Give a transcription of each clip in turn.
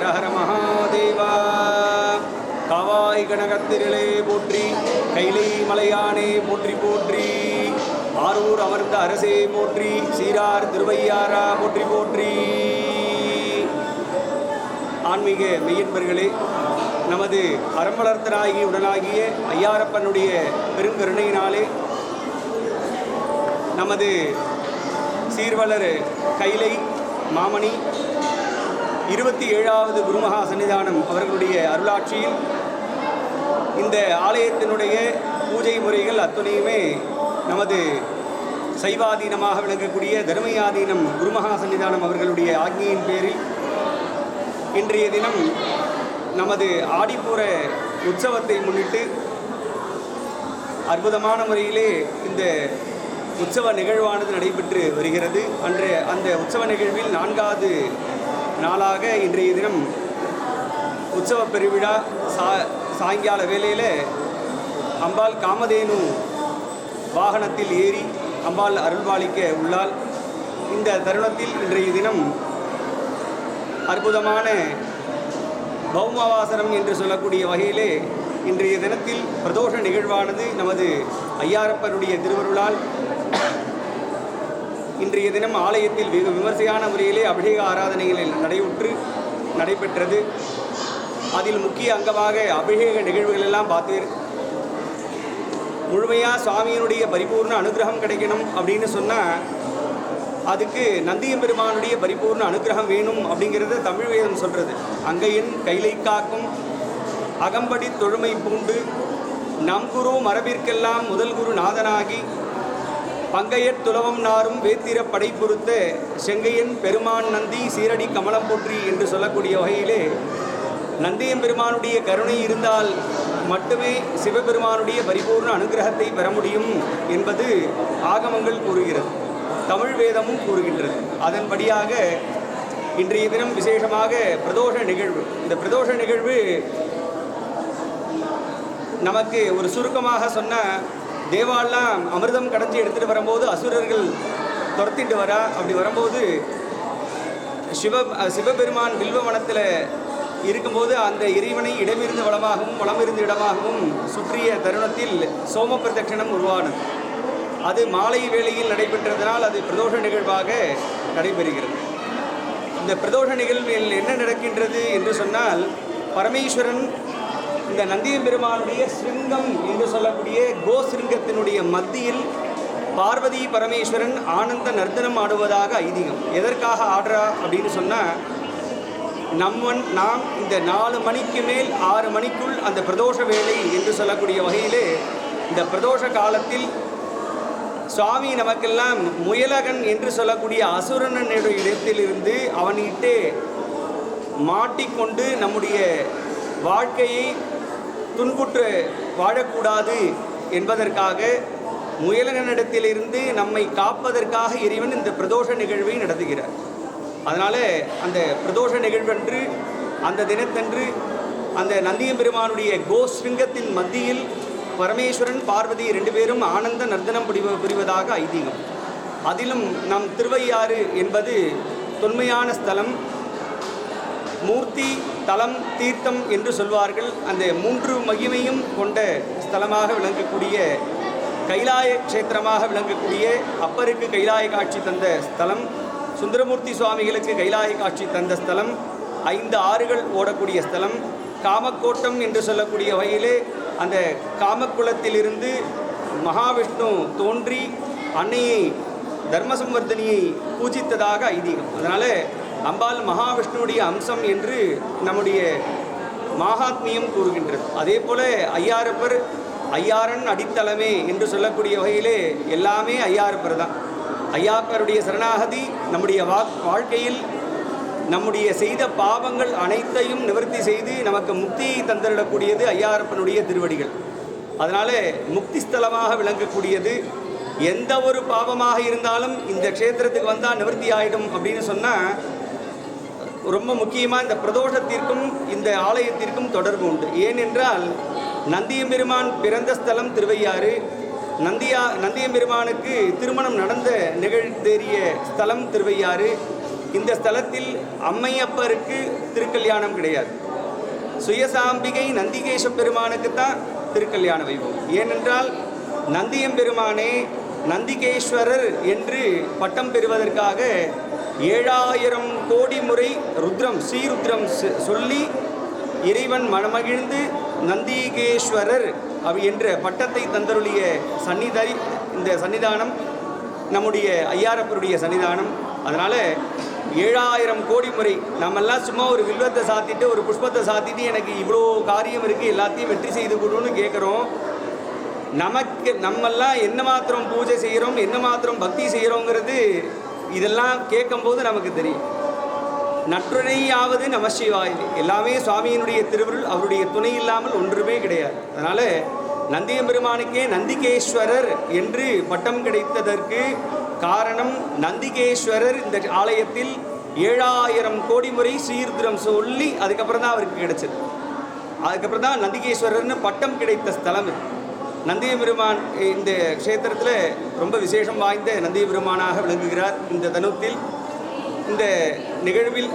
ஹர ஹர மகாதேவா. காவாய் கனகத்திரளே போற்றி, கைலை மலையானே போற்றி போற்றி, ஆரூர் அமர்ந்த அரசே போற்றி, சீரார் திருவையாரா போற்றி போற்றி. ஆன்மீக மெய்யன்பர்களே, நமது அறம்பளர்த்தனாகி உடனாகிய ஐயாரப்பனுடைய பெருங்கருணையினாலே நமது சீர்வளர் கைலை மாமணி 27வது குருமகா சன்னிதானம் அவர்களுடைய அருளாட்சியில் இந்த ஆலயத்தினுடைய பூஜை முறைகள் அத்துணையுமே நமது சைவாதீனமாக விளங்கக்கூடிய தர்மயாதீனம் குருமகா சன்னிதானம் அவர்களுடைய ஆக்ஞையின் பேரில் இன்றைய தினம் நமது ஆடிப்பூர உற்சவத்தை முன்னிட்டு அற்புதமான முறையிலே இந்த உற்சவ நிகழ்வானது நடைபெற்று வருகிறது. அந்த உற்சவ நிகழ்வில் 4வது நாளாக இன்றைய தினம் உற்சவ பெருவிழா சாயங்கால வேளையில் அம்பாள் காமதேனு வாகனத்தில் ஏறி அம்பாள் அருள்பாலிக்க உள்ளாள். இந்த தருணத்தில் இன்றைய தினம் அற்புதமான பௌமாவாசனம் என்று சொல்லக்கூடிய வகையிலே இன்றைய தினத்தில் பிரதோஷ நிகழ்வானது நமது ஐயாரப்பனுடைய திருவருளால் இன்றைய தினம் ஆலயத்தில் வெகு விமர்சையான முறையிலே அபிஷேக ஆராதனைகளில் நடைபெற்றது. அதில் முக்கிய அங்கமாக அபிஷேக நிகழ்வுகள் எல்லாம் பார்த்தீர். முழுமையாக சுவாமியினுடைய பரிபூர்ண அனுகிரகம் கிடைக்கணும் அப்படின்னு சொன்னால் அதுக்கு நந்தியம்பெருமானுடைய பரிபூர்ண அனுகிரகம் வேணும் அப்படிங்கிறது தமிழ் வேதம் சொல்கிறது. அங்கையின் கைலை காக்கும் அகம்படி தொழுமை பூண்டு நம் குரு மரபிற்கெல்லாம் முதல் குரு நாதனாகி பங்கையற் துலவம் நாரும் வேத்திர படை பொறுத்த செங்கையன் பெருமான் நந்தி சீரடி கமலம் போற்றி என்று சொல்லக்கூடிய வகையிலே நந்தியம்பெருமானுடைய கருணை இருந்தால் மட்டுமே சிவபெருமானுடைய பரிபூர்ண அனுகிரகத்தை பெற முடியும் என்பது ஆகமங்கள் கூறுகிறது, தமிழ் வேதமும் கூறுகின்றது. அதன்படியாக இன்றைய தினம் விசேஷமாக பிரதோஷ நிகழ்வு. இந்த பிரதோஷ நிகழ்வு நமக்கு ஒரு சுருக்கமாக சொன்ன, தேவாலாம் அமிர்தம் கடைஞ்சி எடுத்துகிட்டு வரும்போது அசுரர்கள் துரத்திட்டு வரா. அப்படி வரும்போது சிவபெருமான் வில்வவனத்தில் இருக்கும்போது அந்த இறைவனை இடமிருந்து வளமாகவும் வளமிருந்து இடமாகவும் சுற்றிய தருணத்தில் சோம பிரதட்சணம் உருவானது. அது மாலை வேளையில் நடைபெற்றதனால் அது பிரதோஷ நிகழ்வாக நடைபெறுகிறது. இந்த பிரதோஷ நிகழ்வில் என்ன நடக்கின்றது என்று சொன்னால், பரமேஸ்வரன் இந்த நந்தியம்பெருமானுடைய சிருங்கம் என்று சொல்லக்கூடிய கோசிருங்கத்தினுடைய மத்தியில் பார்வதி பரமேஸ்வரன் ஆனந்த நர்த்தனம் ஆடுவதாக ஐதீகம். எதற்காக ஆடுறா அப்படின்னு சொன்னால், நாம் இந்த 4 மணிக்கு மேல் 6 மணிக்குள் அந்த பிரதோஷ வேளை என்று சொல்லக்கூடிய வகையிலே இந்த பிரதோஷ காலத்தில் சுவாமி நமக்கெல்லாம் முயலகன் என்று சொல்லக்கூடிய அசுரனுடைய இடத்திலிருந்து அவனிட்டே மாட்டிக்கொண்டு நம்முடைய வாழ்க்கையை துன்புற்று வாழக்கூடாது என்பதற்காக முயலகனிடத்திலிருந்து நம்மை காப்பதற்காக இறைவன் இந்த பிரதோஷ நிகழ்வை நடத்துகிறார். அதனால் அந்த பிரதோஷ நிகழ்வன்று அந்த தினத்தன்று அந்த நந்தியம்பெருமானுடைய கோஸ்ருங்கத்தின் மத்தியில் பரமேஸ்வரன் பார்வதி 2 பேரும் ஆனந்த நர்த்தனம் புரிவதாக ஐதீகம். அதிலும் நம் திருவையாறு என்பது தொன்மையான ஸ்தலம், மூர்த்தி தலம் தீர்த்தம் என்று சொல்வார்கள். அந்த 3 மகிமையும் கொண்ட ஸ்தலமாக விளங்கக்கூடிய கைலாய க்ஷேத்திரமாக விளங்கக்கூடிய அப்பருக்கு கைலாய காட்சி தந்த ஸ்தலம், சுந்தரமூர்த்தி சுவாமிகளுக்கு கைலாய காட்சி தந்த ஸ்தலம், 5 ஆறுகள் ஓடக்கூடிய ஸ்தலம், காமக்கோட்டம் என்று சொல்லக்கூடிய வகையிலே அந்த காமக்குளத்திலிருந்து மகாவிஷ்ணு தோன்றி அன்னையை தர்மசம்வர்தனியை பூஜித்ததாக ஐதீகம். அதனால் அம்பாள் மகாவிஷ்ணுடைய அம்சம் என்று நம்முடைய மகாத்மியம் கூறுகின்றது. அதே போல் ஐயாரப்பர் ஐயாரன் அடித்தளமே என்று சொல்லக்கூடிய வகையிலே எல்லாமே ஐயாரப்பர் தான். ஐயாப்பருடைய சரணாகதி நம்முடைய வாழ்க்கையில் நம்முடைய செய்த பாவங்கள் அனைத்தையும் நிவர்த்தி செய்து நமக்கு முக்தியை தந்திடக்கூடியது ஐயாரப்பனுடைய திருவடிகள். அதனால் முக்தி ஸ்தலமாக விளங்கக்கூடியது. எந்த ஒரு பாவமாக இருந்தாலும் இந்த க்ஷேத்திரத்துக்கு வந்தால் நிவர்த்தி ஆகிடும் அப்படின்னு சொன்னால், ரொம்ப முக்கியமாக இந்த பிரதோஷத்திற்கும் இந்த ஆலயத்திற்கும் தொடர்பு உண்டு. ஏனென்றால் நந்தியம்பெருமான் பிறந்த ஸ்தலம் திருவையாறு, நந்தியம்பெருமானுக்கு திருமணம் நடந்த நிகழ்ந்தேறிய ஸ்தலம் திருவையாறு. இந்த ஸ்தலத்தில் அம்மையப்பருக்கு திருக்கல்யாணம் கிடையாது. சுயசாம்பிகை நந்திகேஷ பெருமானுக்கு தான் திருக்கல்யாண வைபவம். ஏனென்றால் நந்தியம்பெருமானே நந்திகேஸ்வரர் என்று பட்டம் பெறுவதற்காக 7000 கோடி முறை ருத்ரம் ஸ்ரீருத்ரம் சொல்லி இறைவன் மனமகிழ்ந்து நந்திகேஸ்வரர் என்ற பட்டத்தை தந்தருளிய இந்த சன்னிதானம் நம்முடைய ஐயாரப்பருடைய சன்னிதானம். அதனால் 7000 கோடி முறை நம்மெல்லாம் சும்மா ஒரு வில்வத்தை சாத்திட்டு ஒரு புஷ்பத்தை சாத்திட்டு எனக்கு இவ்வளோ காரியம் இருக்குது எல்லாத்தையும் வெற்றி செய்து கொடுன்னு கேட்குறோம். நம்மெல்லாம் என்ன மாத்திரம் பூஜை செய்கிறோம், என்ன மாத்திரம் பக்தி செய்கிறோங்கிறது இதெல்லாம் கேட்கும்போது நமக்கு தெரியும். நற்றுணையாவது நமசிவாய், எல்லாமே சுவாமியினுடைய திருவருள், அவருடைய துணை இல்லாமல் ஒன்றுமே கிடையாது. அதனால் நந்தியம்பெருமானுக்கே நந்திகேஸ்வரர் என்று பட்டம் கிடைத்ததற்கு காரணம் நந்திகேஸ்வரர் இந்த ஆலயத்தில் 7000 கோடி முறை ஸ்ரீருத்ரம் சொல்லி அதுக்கப்புறம் தான் அவருக்கு கிடைச்சது. அதுக்கப்புறம் தான் நந்திகேஸ்வரர்னு பட்டம் கிடைத்த ஸ்தலம் இது. நந்தியம்பெருமான் இந்த க்ஷேத்திரத்தில் ரொம்ப விசேஷம் வாய்ந்த நந்தியம்பெருமானாக விளங்குகிறார். இந்த தனுத்தில் இந்த நிகழ்வில்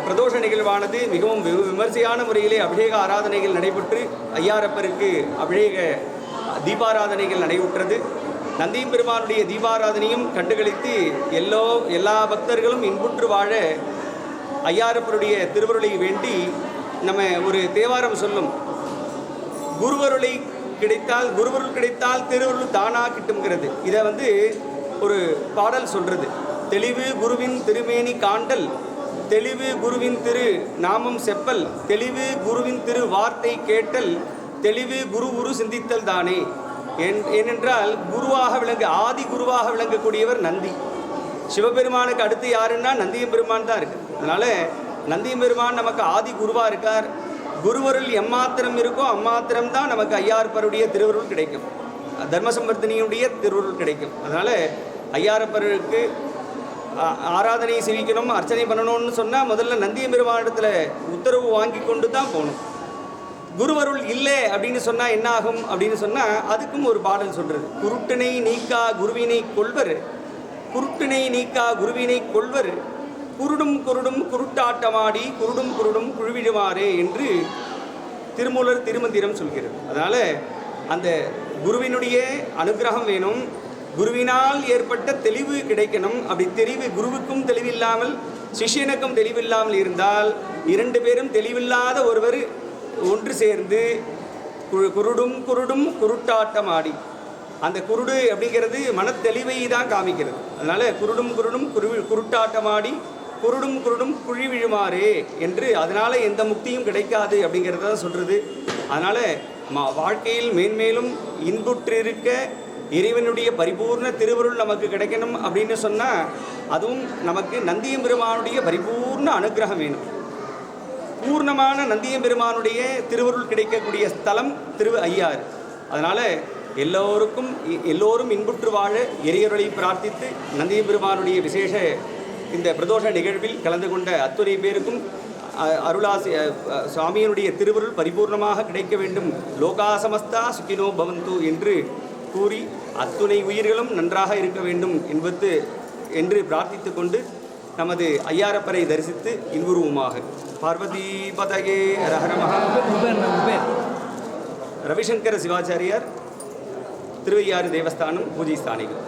பிரதோஷ நிகழ்வானது மிகவும் விமர்சையான முறையிலே அபிஷேக ஆராதனைகள் நடைபெற்று ஐயாரப்பருக்கு அபிஷேக தீபாராதனைகள் நடைபெற்றது. நந்தியம்பெருமானுடைய தீபாராதனையும் கண்டுகளித்து எல்லா பக்தர்களும் இன்புற்று வாழ ஐயாரப்பருடைய திருவருளை வேண்டி நம்ம ஒரு தேவாரம் சொல்லும். குருவருளை குருவருள் கிடைத்தால் திருவருள் தானா கிட்டுங்கிறது. இதை ஒரு பாடல் சொல்கிறது. தெளிவு குருவின் திருமேனி காண்டல், தெளிவு குருவின் திரு நாமம் செப்பல், தெளிவு குருவின் திரு வார்த்தை கேட்டல், தெளிவு குரு சிந்தித்தல் தானே. ஏனென்றால் குருவாக ஆதி குருவாக விளங்கக்கூடியவர் நந்தி. சிவபெருமானுக்கு அடுத்து யாருன்னா நந்தியம்பெருமான் தான் இருக்குது. அதனால் நந்தியம்பெருமான் நமக்கு ஆதி குருவாக இருக்கார். குருவருள் எம்மாத்திரம் இருக்கோ அம்மாத்திரம் தான் நமக்கு ஐயாரப்பருடைய திருவருள் கிடைக்கும், தர்மசம்பர்த்தினியுடைய திருவருள் கிடைக்கும். அதனால் ஐயாரப்பருக்கு ஆராதனை செய்விக்கணும், அர்ச்சனை பண்ணணும்னு சொன்னால் முதல்ல நந்தியம்பெருமானிடத்தில் உத்தரவு வாங்கி கொண்டு தான் போகணும். குருவருள் இல்லை அப்படின்னு சொன்னால் என்ன ஆகும் அப்படின்னு சொன்னால் அதுக்கும் ஒரு பாடல் சொல்கிறது. குருட்டினை நீக்கா குருவினை கொள்வர், குருட்டினை நீக்கா குருவினை கொள்வர், குருடும் குருடும் குருட்டாட்டமாடி குருடும் குருடும் குழுவிடுமாறே என்று திருமூலர் திருமந்திரம் சொல்கிறது. அதனால் அந்த குருவினுடைய அனுகிரகம் வேணும், குருவினால் ஏற்பட்ட தெளிவு கிடைக்கணும். அப்படி தெளிவு குருவுக்கும் தெளிவில்லாமல் சிஷ்யனுக்கும் தெளிவில்லாமல் இருந்தால் 2 பேரும் தெளிவில்லாத ஒருவர் ஒன்று சேர்ந்து குருடும் குருடும் குருட்டாட்டமாடி, அந்த குருடு அப்படிங்கிறது மனத்தெளிவை தான் காமிக்கிறது. அதனால் குருடும் குருடும் குருட்டாட்டமாடி குருடும் குருடும் குழி விழுமாறே என்று, அதனால் எந்த முக்தியும் கிடைக்காது அப்படிங்கிறத தான் சொல்கிறது. அதனால் வாழ்க்கையில் மேன்மேலும் இன்புற்றிருக்க இறைவனுடைய பரிபூர்ண திருவருள் நமக்கு கிடைக்கணும் அப்படின்னு சொன்னால் அதுவும் நமக்கு நந்தியம்பெருமானுடைய பரிபூர்ண அனுகிரகம் வேணும். பூர்ணமான நந்தியம்பெருமானுடைய திருவருள் கிடைக்கக்கூடிய ஸ்தலம் ஐயாறு. அதனால் எல்லோரும் இன்புற்று வாழ இறையருளை பிரார்த்தித்து நந்தியம்பெருமானுடைய விசேஷ இந்த பிரதோஷ நிகழ்வில் கலந்து கொண்ட அத்துணை பேருக்கும் அருளாசி சுவாமியினுடைய திருவருள் பரிபூர்ணமாக கிடைக்க வேண்டும். லோகாசமஸ்தா சுகினோ பவந்து என்று கூறி அத்துணை உயிர்களும் நன்றாக இருக்க வேண்டும் என்று பிரார்த்தித்து கொண்டு நமது ஐயாரப்பரை தரிசித்து இன்புருவமாக. பார்வதி பதகே ஹர மகா. ரவிசங்கர சிவாச்சாரியார், திருவையாறு தேவஸ்தானம் பூஜை ஸ்தானிகள்.